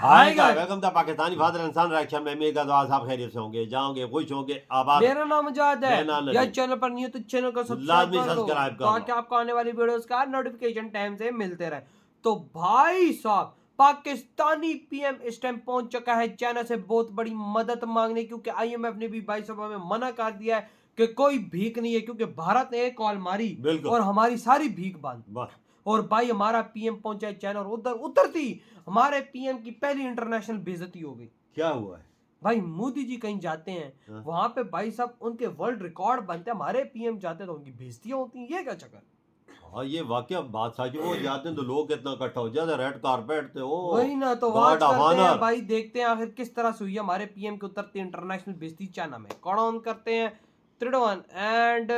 Hi guys, welcome to Pakistani father इंसान reaction में। मेरा दुआ साहब खैरियत से होंगे, जाओगे खुश होंगे, आबाद। मेरा नाम मुजाहिद है। यह चैनल पर नहीं है तो चैनल को सब्सक्राइब कर दो ताकि आपको आने वाली वीडियोस का नोटिफिकेशन टाइम से मिलते रहे। तो भाई साहब, पाकिस्तानी पीएम इस टाइम पहुंच चुका है चाइना से बहुत बड़ी मदद मांगने, क्योंकि आईएमएफ ने भी भाई साहब हमें मना कर दिया है कि कोई भीख नहीं है, क्योंकि भारत ने एक कॉल मारी और हमारी सारी भीख बंद। और भाई हमारा पीएम पहुंचा है चाइना और उधर उतरती हमारे पीएम की पहली इंटरनेशनल बेइज्जती हो गई। क्या हुआ है भाई? मोदी जी कहीं जाते हैं वहां पे भाई साहब उनके वर्ल्ड रिकॉर्ड बनते हैं, हमारे पीएम जाते हैं तो उनकी बेइज्जतियां होती हैं। ये क्या चक्कर? हाँ, ये वाकया बात सच। वो जाते हैं तो लोग कितना इकट्ठा हो जाते हैं, रेड कारपेट पे। वो वही ना, तो वाच करते हैं भाई, देखते हैं आखिर किस तरह से हुई है हमारे पीएम के उतरते इंटरनेशनल बेइज्जती चाइना में। कौन करते हैं 3 2 1 एंड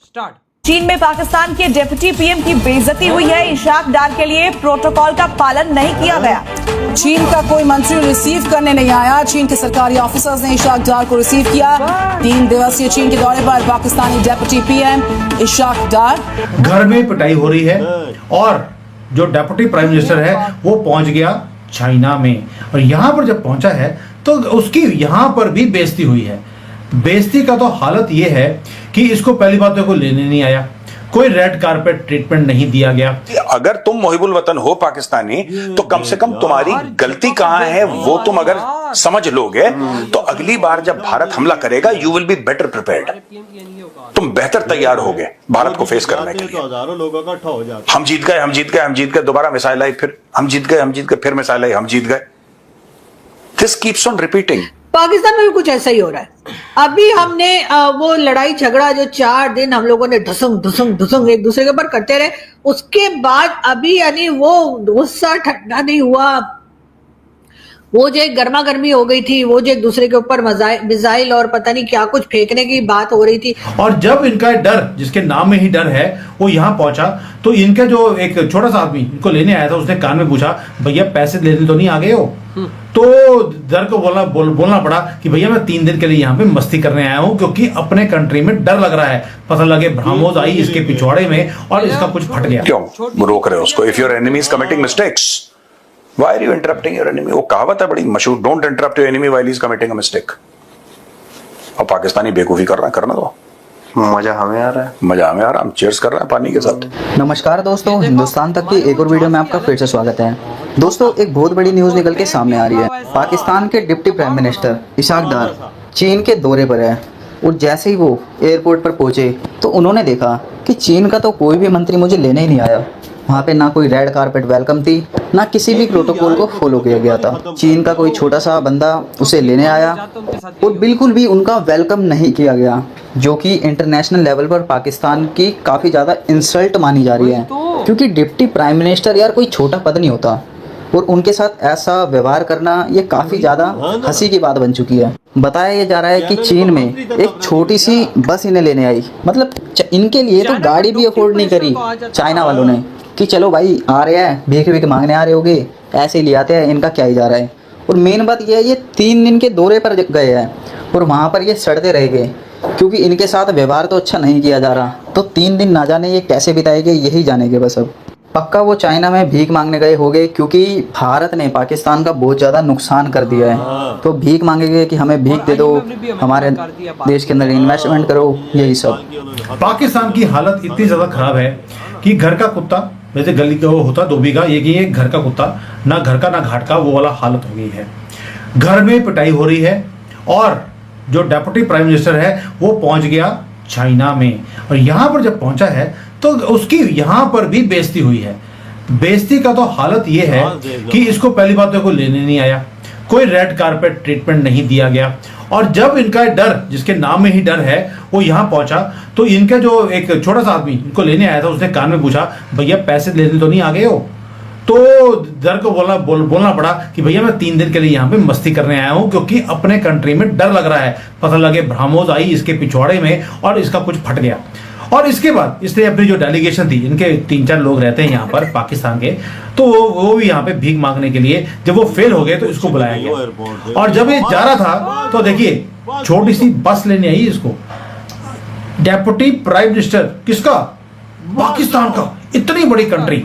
स्टार्ट। चीन में पाकिस्तान के डिप्टी पीएम की बेइज्जती हुई है। इशाक डार के लिए प्रोटोकॉल का पालन नहीं किया गया। चीन का कोई मंत्री रिसीव करने नहीं आया। चीन के सरकारी ऑफिसर्स ने इशाक डार को रिसीव किया। 3 दिवसीय चीन के दौरे पर पाकिस्तानी डिप्टी पीएम इशाक डार। घर में पिटाई हो रही है और जो डिप्टी प्राइम मिनिस्टर है वो पहुंच गया चाइना में, और यहाँ पर जब पहुंचा है तो उसकी यहाँ पर भी बेइज्जती हुई है। बेइज्जती का तो हालत ये है कि इसको पहली बात तो कोई लेने नहीं आया, कोई रेड कारपेट ट्रीटमेंट नहीं दिया गया। अगर तुम मुहिबुल वतन हो पाकिस्तानी तो कम से कम तुम्हारी गलती कहां है वो तुम अगर समझ लोगे तो अगली बार जब भारत हमला करेगा you will be better prepared. तुम बेहतर तैयार होगे भारत को फेस करने के लिए। हजारों लोगों का इकट्ठा हो जाता। हम जीत गए, हम जीत गए, हम जीत गए, दोबारा मिसाइल आई, फिर हम जीत गए, हम जीत गए, फिर मिसाइल आई, हम जीत गए। This keeps on repeating. Pakistan में भी कुछ ऐसा ही हो रहा है। अभी हमने वो लड़ाई झगड़ा जो 4 दिन हम लोगों ने धुसंग धुसंग धुसंग एक दूसरे के ऊपर करते रहे, उसके बाद अभी यानी वो गुस्सा ठंडा नहीं हुआ। वो जो एक गर्मा गर्मी हो गई थी, वो जो एक दूसरे के ऊपर मिसाइल और पता नहीं क्या कुछ फेंकने की बात हो रही थी। और जब इनका डर, जिसके नाम में ही डर है, वो यहाँ पहुंचा तो इनका जो एक छोटा सा आदमी इनको लेने आया था उसने कान में पूछा, भैया पैसे लेने तो नहीं आ गए हो? तो डर को बोलना पड़ा कि भैया मैं 3 दिन के लिए यहाँ पे मस्ती करने आया हूँ, क्योंकि अपने कंट्री में डर लग रहा है। पता लगे ब्रह्मोस आई इसके पिछवाड़े में और इसका कुछ फट गया। क्यों रोक रहे हो उसको? If your enemy is committing mistakes why are you interrupting your enemy? वो कहावत है बड़ी मशहूर, don't interrupt your enemy while he is committing a mistake. और पाकिस्तानी बेवकूफी कर रहा है, करना दो। मजा हमें आ रहा है, मजा हमें आ रहा है, हम चीयर्स कर रहे हैं पानी के साथ। नमस्कार दोस्तों, हिंदुस्तान तक की एक और वीडियो में आपका फिर से स्वागत है। दोस्तों, एक बहुत बड़ी न्यूज निकल के सामने आ रही है। पाकिस्तान के डिप्टी प्राइम मिनिस्टर इशाक डार चीन के दौरे पर है, और जैसे ही वो एयरपोर्ट पर पहुंचे तो उन्होंने देखा कि चीन का तो कोई भी मंत्री मुझे लेने ही नहीं आया। वहाँ पे ना कोई रेड कारपेट वेलकम थी, ना किसी भी प्रोटोकॉल को फॉलो किया गया था। चीन का कोई छोटा सा बंदा उसे लेने आया और बिल्कुल भी उनका वेलकम नहीं किया गया, जो कि इंटरनेशनल लेवल पर पाकिस्तान की काफ़ी ज़्यादा इंसल्ट मानी जा रही है। क्योंकि डिप्टी प्राइम मिनिस्टर यार कोई छोटा पद नहीं होता, और उनके साथ ऐसा व्यवहार करना ये काफ़ी ज़्यादा हंसी की बात बन चुकी है। बताया ये जा रहा है कि चीन में एक छोटी सी बस इन्हें लेने आई, मतलब इनके लिए तो गाड़ी भी अफोर्ड नहीं करी चाइना वालों ने, कि चलो भाई आ रहे हैं, भीख भीख मांगने आ रहे होगे, ऐसे ही ले आते हैं, इनका क्या ही जा रहा है। और मेन बात यह है, ये 3 दिन के दौरे पर गए हैं और वहाँ पर ये सड़ते रह गए, क्योंकि इनके साथ व्यवहार तो अच्छा नहीं किया जा रहा। तो 3 दिन ना जाने ये कैसे बिताएंगे, यही जानेंगे बस। अब पक्का वो चाइना में भीख मांगने गए होंगे, क्योंकि भारत ने पाकिस्तान का बहुत ज़्यादा नुकसान कर दिया है। तो भीख मांगेंगे कि हमें भीख दे दो, हमारे देश के अंदर इन्वेस्टमेंट करो, यही सब। पाकिस्तान की हालत इतनी ज़्यादा खराब है कि घर का कुत्ता, जैसे गली का वो होता धोबी का, ये कि ये घर का कुत्ता, ना घर का ना घाट का, वो वाला हालत हो गई है। घर में पिटाई हो रही है और जो डिप्टी प्राइम मिनिस्टर है वो पहुंच गया चाइना में, और यहाँ पर जब पहुंचा है तो उसकी यहाँ पर भी बेइज्जती हुई है। बेइज्जती का तो हालत ये है कि इसको पहली बात तो कोई लेने नहीं आया, कोई रेड कारपेट ट्रीटमेंट नहीं दिया गया। और जब इनका डर, जिसके नाम में ही डर है, वो यहाँ पहुंचा तो इनका जो एक छोटा सा आदमी इनको लेने आया था उसने कान में पूछा, भैया पैसे लेने तो नहीं आ गए हो? तो डर को बोलना पड़ा कि भैया मैं 3 दिन के लिए यहाँ पे मस्ती करने आया हूँ, क्योंकि अपने कंट्री में डर लग रहा है। पता लगे ब्रह्मोस आई इसके पिछवाड़े में और इसका कुछ फट गया। और इसके बाद इसने अपनी जो डेलीगेशन थी, इनके 3-4 लोग रहते हैं यहाँ पर पाकिस्तान के, तो वो भी यहाँ पे भीख मांगने के लिए, जब वो फेल हो गए तो इसको बुलाया गया। और जब ये जा रहा था तो देखिए छोटी सी बस लेने आई इसको, डेप्यूटी प्राइम मिनिस्टर किसका? पाकिस्तान का, इतनी बड़ी कंट्री,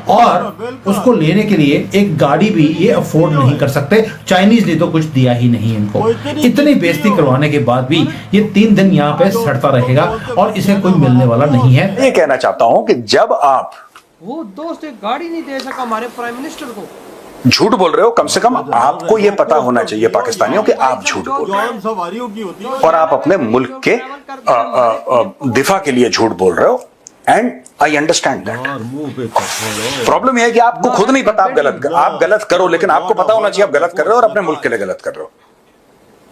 और उसको लेने के लिए एक गाड़ी भी ये अफोर्ड नहीं कर सकते। चाइनीज ने तो कुछ दिया ही नहीं इनको। इतनी बेइज्जती करवाने के बाद भी ये 3 दिन यहाँ पे सड़ता रहेगा और इसे कोई मिलने वाला नहीं है। ये कहना चाहता हूं कि जब आप वो दोस्त एक गाड़ी नहीं दे सका हमारे प्राइम मिनिस्टर को, झूठ बोल रहे हो, कम से कम आपको यह पता होना चाहिए पाकिस्तानियों कि आप झूठ बोल रहे हो और आप अपने मुल्क के दिफा के लिए झूठ बोल रहे हो। And I understand that. Problem यह है कि आपको खुद नहीं पता आप गलत करो, लेकिन आपको पता होना चाहिए आप गलत कर रहे हो और अपने मुल्क के लिए गलत कर रहे हो।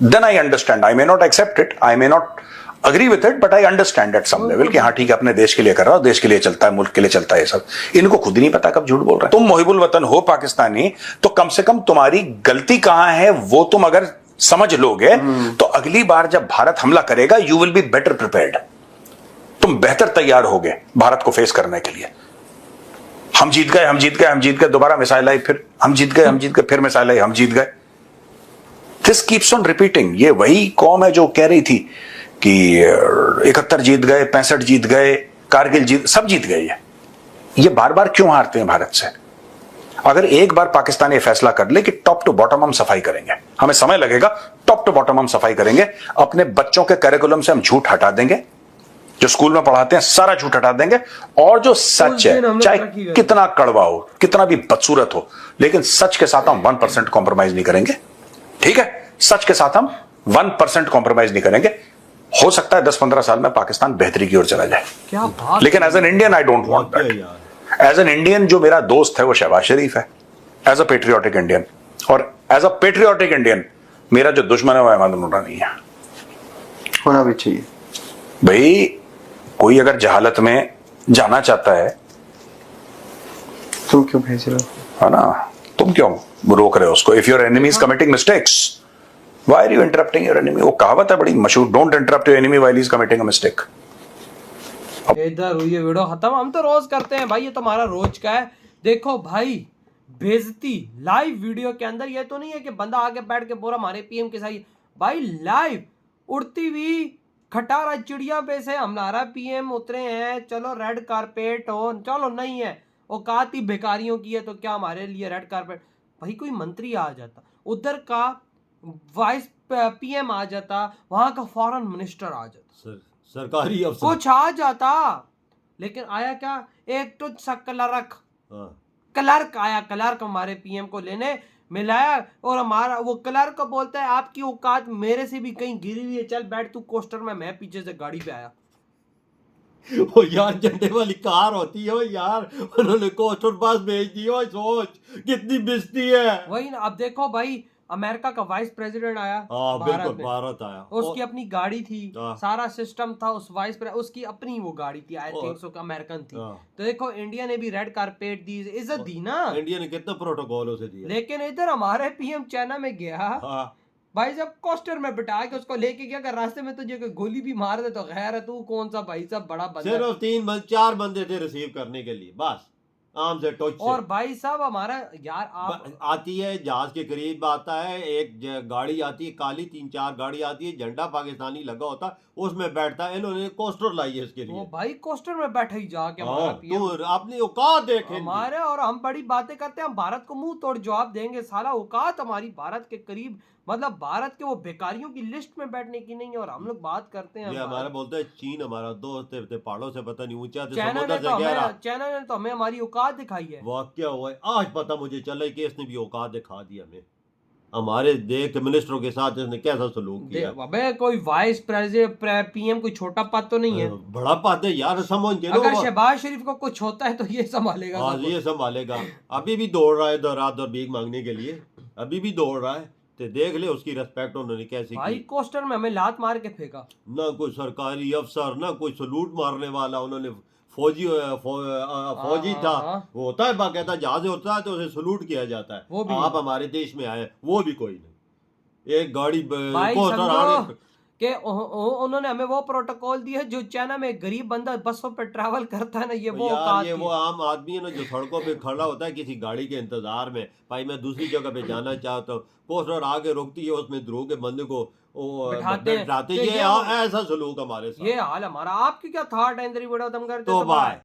Then I understand. I may not accept it, I may not agree with it, but I understand at some level कि हाँ ठीक है, अपने देश के लिए कर रहा हो, देश के लिए चलता है, मुल्क के लिए चलता है। ये सब इनको खुद ही नहीं पता कब झूठ बोल रहे हैं। तुम मोहिबुल वतन हो पाकिस्तानी, तो कम से कम तुम्हारी गलती कहां है वो तुम अगर समझ लोगे तो अगली बार जब भारत हमला करेगा you will be better prepared. तुम बेहतर तैयार होगे भारत को फेस करने के लिए। हम जीत गए, हम जीत गए, हम जीत गए, दोबारा मिसाइल आई, फिर हम जीत गए, हम जीत गए, फिर मिसाइल आई, हम जीत गए। This keeps on repeating. ये वही कौम है जो कह रही थी कि 71 जीत गए, 65 जीत गए, कारगिल जीत, सब जीत गए। ये बार बार क्यों हारते हैं भारत से? अगर एक बार पाकिस्तान ये फैसला कर ले कि टॉप टू बॉटम हम सफाई करेंगे, हमें समय लगेगा, टॉप टू बॉटम हम सफाई करेंगे, अपने बच्चों के करिकुलम से हम झूठ हटा देंगे, जो स्कूल में पढ़ाते हैं सारा झूठ हटा देंगे, और जो सच है चाहे कितना कड़वा हो, कितना भी बदसूरत हो, लेकिन सच के साथ हम 1% कॉम्प्रोमाइज नहीं करेंगे। ठीक है, सच के साथ हम 1% कॉम्प्रोमाइज नहीं करेंगे। हो सकता है 10-15 साल में पाकिस्तान बेहतरी की ओर चला जाए, क्या बात। लेकिन as an Indian I don't want that. As an Indian जो मेरा दोस्त है वो शहबाज शरीफ है, एज अ पेट्रियोटिक इंडियन, और एज अ पेट्रियोटिक इंडियन मेरा जो दुश्मन है वो अहमद नूरानी है। होना भी चाहिए भाई। कोई अगर जहालत में जाना चाहता है तो क्यों भेज रहे हो, है ना, तुम क्यों रोक रहे हो उसको? If your enemy is committing mistakes, why are you interrupting your enemy? वो कहावत है बड़ी मशहूर, don't interrupt your enemy while he is committing a mistake. इधर हुई है वीडियो खत्म। हम तो रोज करते हैं भाई, ये तो हमारा रोज का है। देखो भाई, बेइज्जती लाइव वीडियो के अंदर। ये तो नहीं है कि बंदा आके बैठ के पूरा हमारे पीएम के साथ भाई लाइव उड़ती हुई खटारा चिड़िया पे से हमारा पीएम उतरे हैं। चलो रेड कारपेट हो, चलो नहीं है औकात ही भिखारियों की है तो क्या हमारे लिए रेड कारपेट? भाई कोई मंत्री आ जाता, उधर का वाइस पीएम आ जाता, वहां का फॉरेन मिनिस्टर आ जाता, सरकारी अफसर कुछ आ जाता, लेकिन आया क्या? एक तो सा क्लर्क आया, क्लर्क हमारे पीएम को लेने मिलाया, और हमारा वो क्लर्क को बोलता है आपकी औकात मेरे से भी कहीं गिरी हुई है, चल बैठ तू कोस्टर में। मैं पीछे से गाड़ी पे आया। ओ यार, झंडे वाली कार होती है यार, उन्होंने कोस्टर पास भेज दी। सोच कितनी बेइज्जती है। वही ना। अब देखो भाई, अमेरिका का वाइस प्रेसिडेंट आया भारत आया, उसकी अपनी गाड़ी थी, हाँ। सारा सिस्टम था। उस उसकी अपनी वो गाड़ी थी, आई थिंक सो अमेरिकन थी। तो देखो इंडिया ने भी रेड कारपेट दी, इज्जत दी ना। इंडिया ने कितना प्रोटोकॉल उसे दिया। लेकिन इधर हमारे पीएम चाइना में गया, भाई जब कोस्टर में बिठा के उसको लेके गया, अगर रास्ते में तुझे कोई गोली भी मार दे तो खैर है, तू कौन सा भाई साहब बड़ा बंदा। सिर्फ 3-4 बंदे थे रिसीव करने के लिए, बस आम से टच से। और भाई साहब हमारा यार आप आती है, जहाज के करीब आता है, एक गाड़ी आती है काली, 3-4 गाड़ी आती है, झंडा पाकिस्तानी लगा होता है, उसमें बैठता है। इन्होंने कोस्टर लाई है इसके लिए। वो भाई कोस्टर में बैठे ही जाके हमारा पीएम। आपने औकात देखे हमारे, और हम बड़ी बातें करते हैं, हम भारत को मुंह तोड़ जवाब देंगे। साला औकात हमारी भारत के करीब, मतलब भारत के वो भिखारियों की लिस्ट में बैठने की नहीं है, और हम लोग बात करते हैं। हमारा बोलते हैं चीन हमारा दोस्त है, पहाड़ों से पता नहीं ऊंचा, चाइना ने तो हमें हमारी औकात दिखाई है। वाकया हुआ है, आज पता मुझे चला कि इसने भी औकात दिखा दी हमें। हमारे देश के मिनिस्टरों के साथ इसने कैसा सलूक किया। अबे कोई वाइस प्रेसिडेंट पीएम कोई छोटा पद तो नहीं है, बड़ा पद है यार, समझ के। अगर शहबाज शरीफ को कुछ होता है तो ये संभालेगा। हाँ, ये संभालेगा। अभी भी दौड़ रहा है रात और भीख मांगने के लिए, अभी भी दौड़ रहा है। तो देख ले उसकी रिस्पेक्ट उन्होंने कैसी भाई की। कोस्टर में हमें लात मार के फेंका, ना कोई सरकारी अफसर, ना कोई सलूट मारने वाला। उन्होंने फौजी था, वो होता है बाकायदा, जहाज होता है तो उसे सलूट किया जाता है। वो भी आप हमारे देश में आए, वो भी कोई नहीं। एक गाड़ी कि उन्होंने हमें वो प्रोटोकॉल दिया जो चाइना में गरीब बंदा बसों पे ट्रैवल करता है ना, ये वो यार, ये वो आम आदमी है ना जो सड़कों पे खड़ा होता है किसी गाड़ी के इंतजार में, भाई मैं दूसरी जगह पे जाना चाहता हूँ, पोस्टर आगे रोकती है, उसमें ध्रुव के बंदे को बिठाते ये ऐसा सलूक हमारे साथ। ये हाल हमारा। आपकी क्या थॉट है? वीडियो खत्म करते तो बाय।